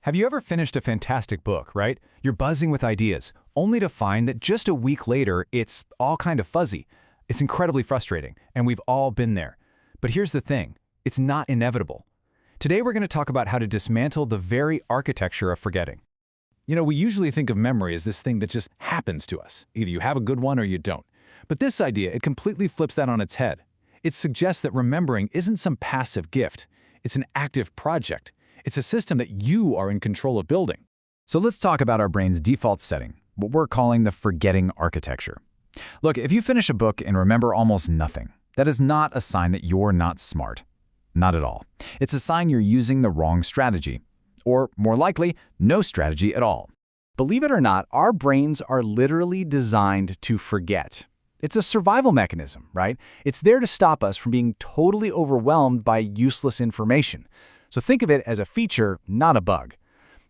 Have you ever finished a fantastic book, right? You're buzzing with ideas, only to find that just a week later, it's all kind of fuzzy. It's incredibly frustrating, and we've all been there. But here's the thing, it's not inevitable. Today we're going to talk about how to dismantle the very architecture of forgetting. We usually think of memory as this thing that just happens to us. Either you have a good one or you don't. But this idea, it completely flips that on its head. It suggests that remembering isn't some passive gift. It's an active project. It's a system that you are in control of building. So let's talk about our brain's default setting, what we're calling the forgetting architecture. Look, if you finish a book and remember almost nothing, that is not a sign that you're not smart. Not at all. It's a sign you're using the wrong strategy. Or, more likely, no strategy at all. Believe it or not, our brains are literally designed to forget. It's a survival mechanism, right? It's there to stop us from being totally overwhelmed by useless information. So think of it as a feature, not a bug.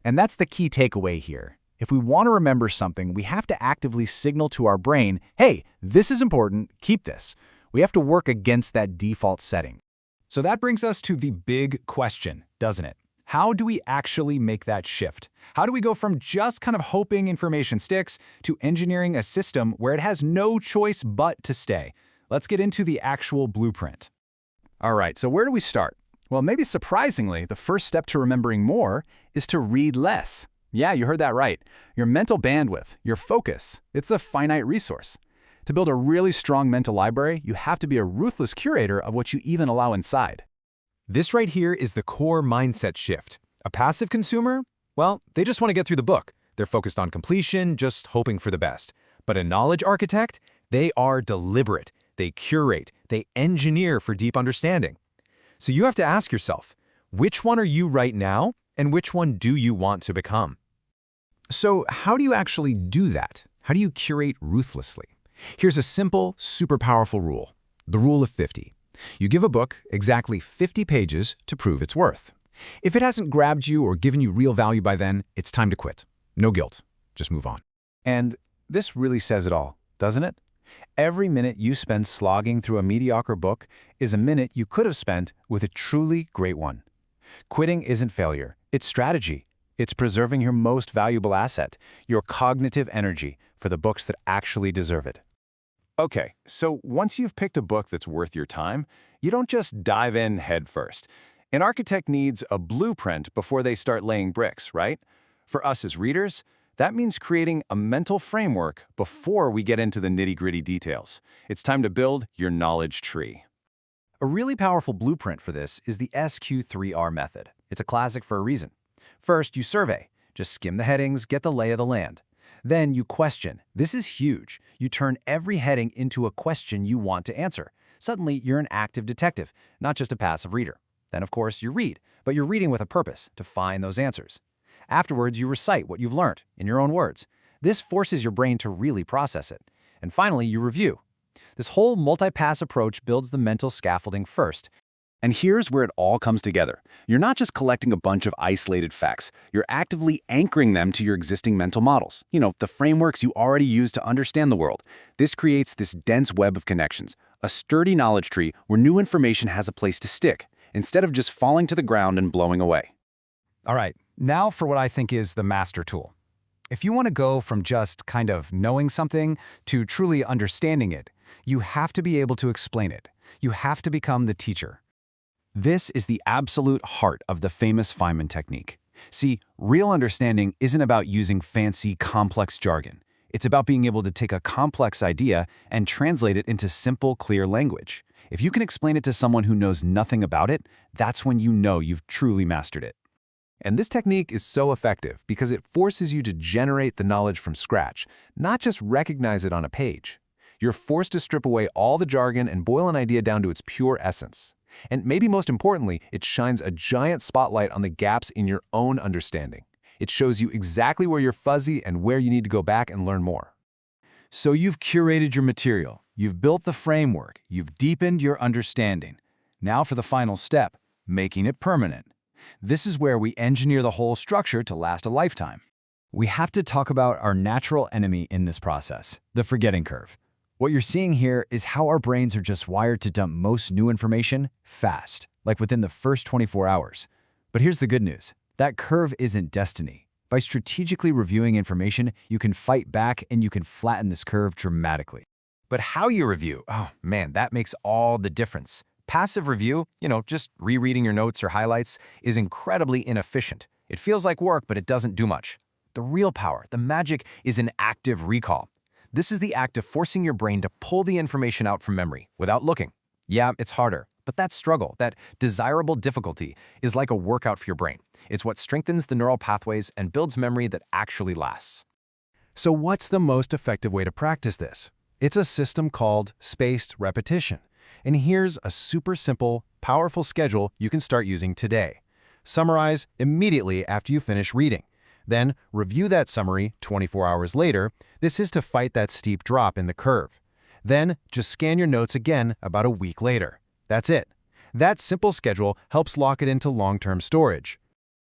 And that's the key takeaway here. If we want to remember something, we have to actively signal to our brain, hey, this is important, keep this. We have to work against that default setting. So that brings us to the big question, doesn't it? How do we actually make that shift? How do we go from just kind of hoping information sticks to engineering a system where it has no choice but to stay? Let's get into the actual blueprint. All right, so where do we start? Well, maybe surprisingly, the first step to remembering more is to read less. Yeah, you heard that right. Your mental bandwidth, your focus, it's a finite resource. To build a really strong mental library, you have to be a ruthless curator of what you even allow inside. This right here is the core mindset shift. A passive consumer? Well, they just want to get through the book. They're focused on completion, just hoping for the best. But a knowledge architect? They are deliberate. They curate. They engineer for deep understanding. So you have to ask yourself, which one are you right now, and which one do you want to become? So how do you actually do that? How do you curate ruthlessly? Here's a simple, super powerful rule. The rule of 50. You give a book exactly 50 pages to prove its worth. If it hasn't grabbed you or given you real value by then, it's time to quit. No guilt. Just move on. And this really says it all, doesn't it? Every minute you spend slogging through a mediocre book is a minute you could have spent with a truly great one. Quitting isn't failure, it's strategy. It's preserving your most valuable asset, your cognitive energy, for the books that actually deserve it. Okay, so once you've picked a book that's worth your time, you don't just dive in head first. An architect needs a blueprint before they start laying bricks, right? For us as readers, that means creating a mental framework before we get into the nitty-gritty details. It's time to build your knowledge tree. A really powerful blueprint for this is the SQ3R method. It's a classic for a reason. First, you survey. Just skim the headings, get the lay of the land. Then you question. This is huge. You turn every heading into a question you want to answer. Suddenly, you're an active detective, not just a passive reader. Then, of course, you read, but you're reading with a purpose, to find those answers. Afterwards, you recite what you've learned, in your own words. This forces your brain to really process it. And finally, you review. This whole multi-pass approach builds the mental scaffolding first. And here's where it all comes together. You're not just collecting a bunch of isolated facts. You're actively anchoring them to your existing mental models. The frameworks you already use to understand the world. This creates this dense web of connections, a sturdy knowledge tree where new information has a place to stick, instead of just falling to the ground and blowing away. All right, now for what I think is the master tool. If you want to go from just kind of knowing something to truly understanding it, you have to be able to explain it. You have to become the teacher. This is the absolute heart of the famous Feynman Technique. See, real understanding isn't about using fancy, complex jargon. It's about being able to take a complex idea and translate it into simple, clear language. If you can explain it to someone who knows nothing about it, that's when you know you've truly mastered it. And this technique is so effective because it forces you to generate the knowledge from scratch, not just recognize it on a page. You're forced to strip away all the jargon and boil an idea down to its pure essence. And maybe most importantly, it shines a giant spotlight on the gaps in your own understanding. It shows you exactly where you're fuzzy and where you need to go back and learn more. So you've curated your material, you've built the framework, you've deepened your understanding. Now for the final step, making it permanent. This is where we engineer the whole structure to last a lifetime. We have to talk about our natural enemy in this process, the forgetting curve. What you're seeing here is how our brains are just wired to dump most new information fast, like within the first 24 hours. But here's the good news. That curve isn't destiny. By strategically reviewing information, you can fight back and you can flatten this curve dramatically. But how you review, oh man, that makes all the difference. Passive review, just rereading your notes or highlights, is incredibly inefficient. It feels like work, but it doesn't do much. The real power, the magic, is in active recall. This is the act of forcing your brain to pull the information out from memory without looking. Yeah, it's harder, but that struggle, that desirable difficulty, is like a workout for your brain. It's what strengthens the neural pathways and builds memory that actually lasts. So what's the most effective way to practice this? It's a system called spaced repetition. And here's a super simple, powerful schedule you can start using today. Summarize immediately after you finish reading. Then review that summary 24 hours later. This is to fight that steep drop in the curve. Then just scan your notes again about a week later. That's it. That simple schedule helps lock it into long-term storage.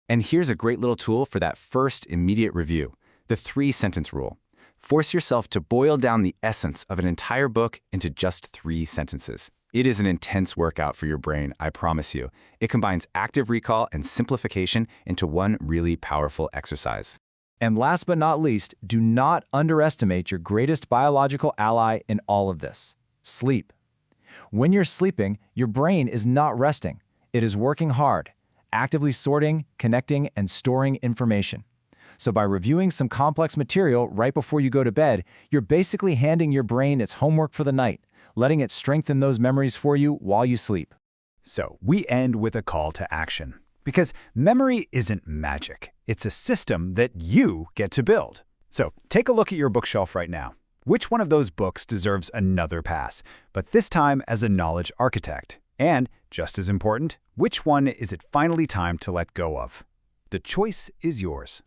And here's a great little tool for that first immediate review, the 3-sentence rule. Force yourself to boil down the essence of an entire book into just 3 sentences. It is an intense workout for your brain, I promise you. It combines active recall and simplification into one really powerful exercise. And last but not least, do not underestimate your greatest biological ally in all of this: sleep. When you're sleeping, your brain is not resting. It is working hard, actively sorting, connecting, and storing information. So by reviewing some complex material right before you go to bed, you're basically handing your brain its homework for the night, letting it strengthen those memories for you while you sleep. So we end with a call to action. Because memory isn't magic. It's a system that you get to build. So take a look at your bookshelf right now. Which one of those books deserves another pass, but this time as a knowledge architect? And, just as important, which one is it finally time to let go of? The choice is yours.